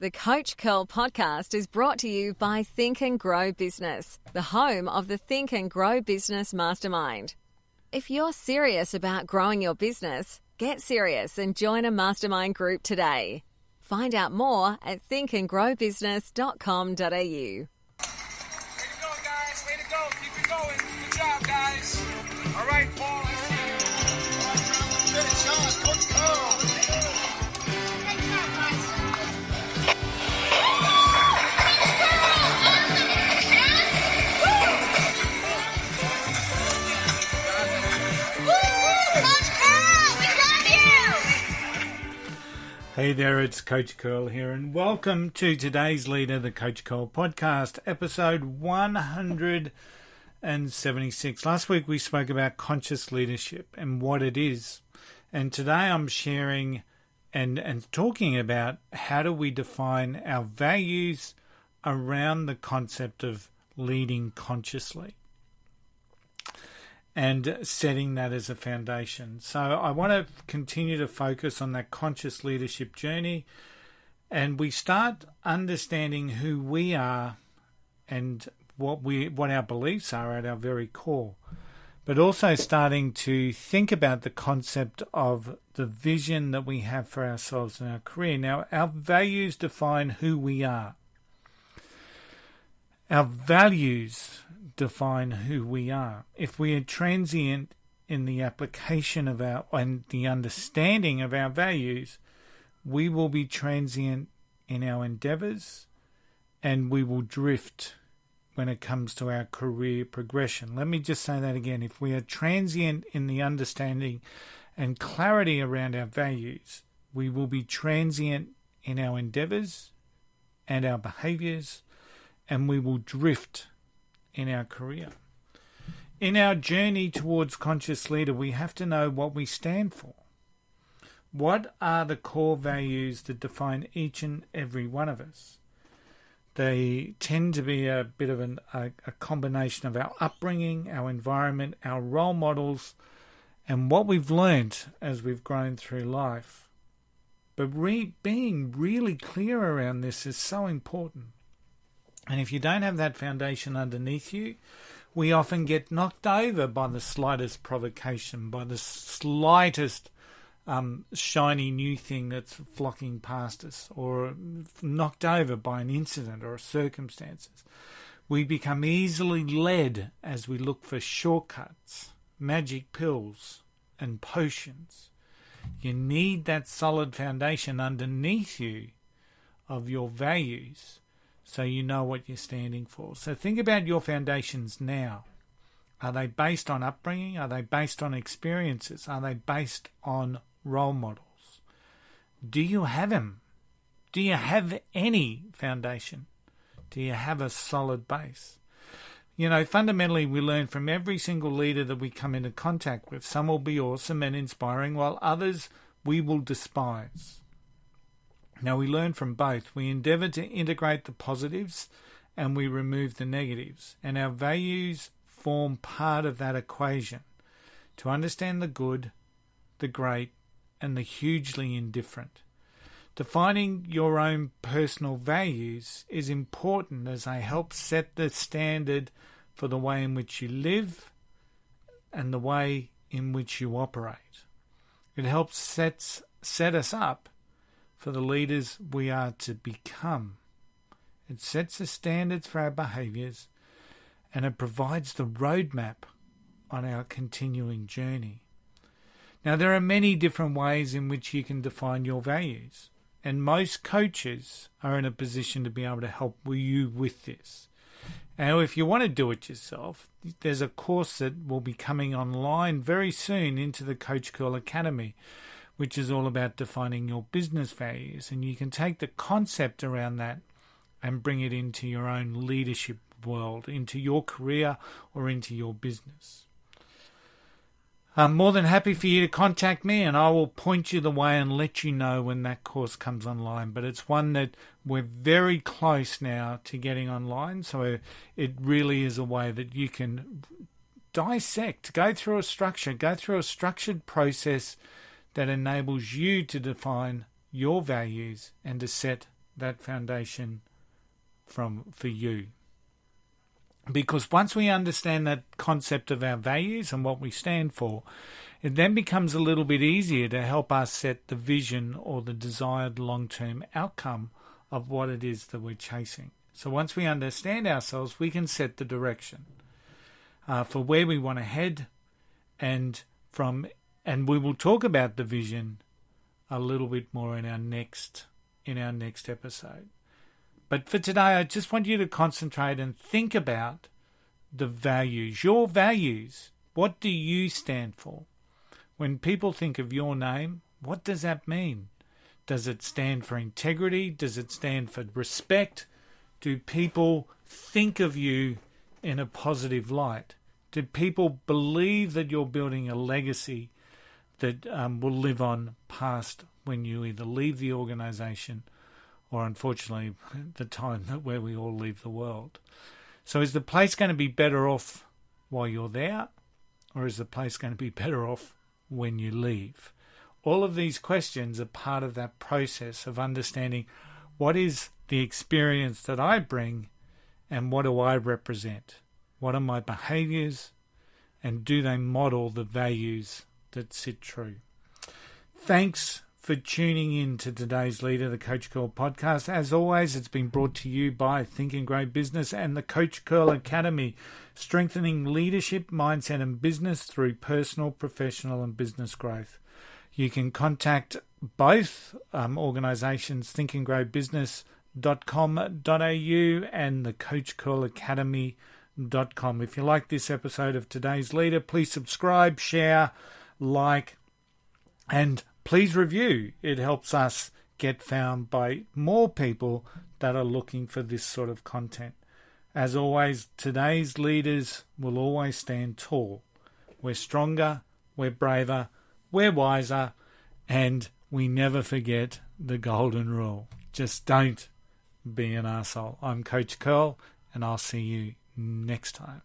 The Coach Curl podcast is brought to you by Think and Grow Business, the home of the Think and Grow Business Mastermind. If you're serious about growing your business, get serious and join a mastermind group today. Find out more at thinkandgrowbusiness.com.au. Way to go, guys. Way to go. Keep it going. Good job, guys. All right, Paul, I see you. Finish on. Coach Cole. Hey there, it's Coach Curl here, and welcome to today's Leader, the Coach Curl podcast, episode 176. Last week we spoke about conscious leadership and what it is, and today I'm sharing and talking about how do we define our values around the concept of leading consciously and setting that as a foundation. So I want to continue to focus on that conscious leadership journey, and we start understanding who we are and what our beliefs are at our very core, but also starting to think about the concept of the vision that we have for ourselves and our career. Now, our values define who we are. Our values define who we are. If we are transient in the application of and the understanding of our values, we will be transient in our endeavours, and we will drift when it comes to our career progression. Let me just say that again. If we are transient in the understanding and clarity around our values, we will be transient in our endeavours and our behaviours, and we will drift in our career. In our journey towards conscious leader, we have to know what we stand for. What are the core values that define each and every one of us? They tend to be a bit of a combination of our upbringing, our environment, our role models, and what we've learnt as we've grown through life. But being really clear around this is so important. And if you don't have that foundation underneath you, we often get knocked over by the slightest provocation, by the slightest shiny new thing that's flocking past us, or knocked over by an incident or circumstances. We become easily led as we look for shortcuts, magic pills, and potions. You need that solid foundation underneath you of your values, so you know what you're standing for. So think about your foundations now. Are they based on upbringing? Are they based on experiences? Are they based on role models? Do you have them? Do you have any foundation? Do you have a solid base? You know, fundamentally, we learn from every single leader that we come into contact with. Some will be awesome and inspiring, while others we will despise. Now, we learn from both. We endeavour to integrate the positives and we remove the negatives. And our values form part of that equation. To understand the good, the great, and the hugely indifferent. Defining your own personal values is important as they help set the standard for the way in which you live and the way in which you operate. It helps set us up for the leaders we are to become. It sets the standards for our behaviours, and it provides the roadmap on our continuing journey. Now, there are many different ways in which you can define your values, and most coaches are in a position to be able to help you with this. Now, if you want to do it yourself, there's a course that will be coming online very soon into the Coach Curl Academy, which is all about defining your business values. And you can take the concept around that and bring it into your own leadership world, into your career or into your business. I'm more than happy for you to contact me, and I will point you the way and let you know when that course comes online. But it's one that we're very close now to getting online, so it really is a way that you can dissect, go through a structured process that enables you to define your values and to set that foundation for you. Because once we understand that concept of our values and what we stand for, it then becomes a little bit easier to help us set the vision or the desired long-term outcome of what it is that we're chasing. So once we understand ourselves, we can set the direction for where we want to head, and we will talk about the vision a little bit more in our next episode. But for today, I just want you to concentrate and think about the values. Your values. What do you stand for? When people think of your name, what does that mean? Does it stand for integrity? Does it stand for respect? Do people think of you in a positive light? Do people believe that you're building a legacy that will live on past when you either leave the organisation or, unfortunately, the time where we all leave the world? So is the place going to be better off while you're there, or is the place going to be better off when you leave? All of these questions are part of that process of understanding what is the experience that I bring and what do I represent? What are my behaviours, and do they model the values that sit true? Thanks for tuning in to today's Leader, the Coach Curl podcast. As always, it's been brought to you by Think and Grow Business and the Coach Curl Academy, strengthening leadership, mindset and business through personal, professional and business growth. You can contact both organisations, thinkandgrowbusiness.com.au and the Coach Curl Academy.com. If you like this episode of today's Leader, please subscribe, share, like, and please review. It helps us get found by more people that are looking for this sort of content. As always, today's leaders will always stand tall. We're stronger, we're braver, we're wiser, and we never forget the golden rule. Just don't be an arsehole. I'm Coach Curl, and I'll see you next time.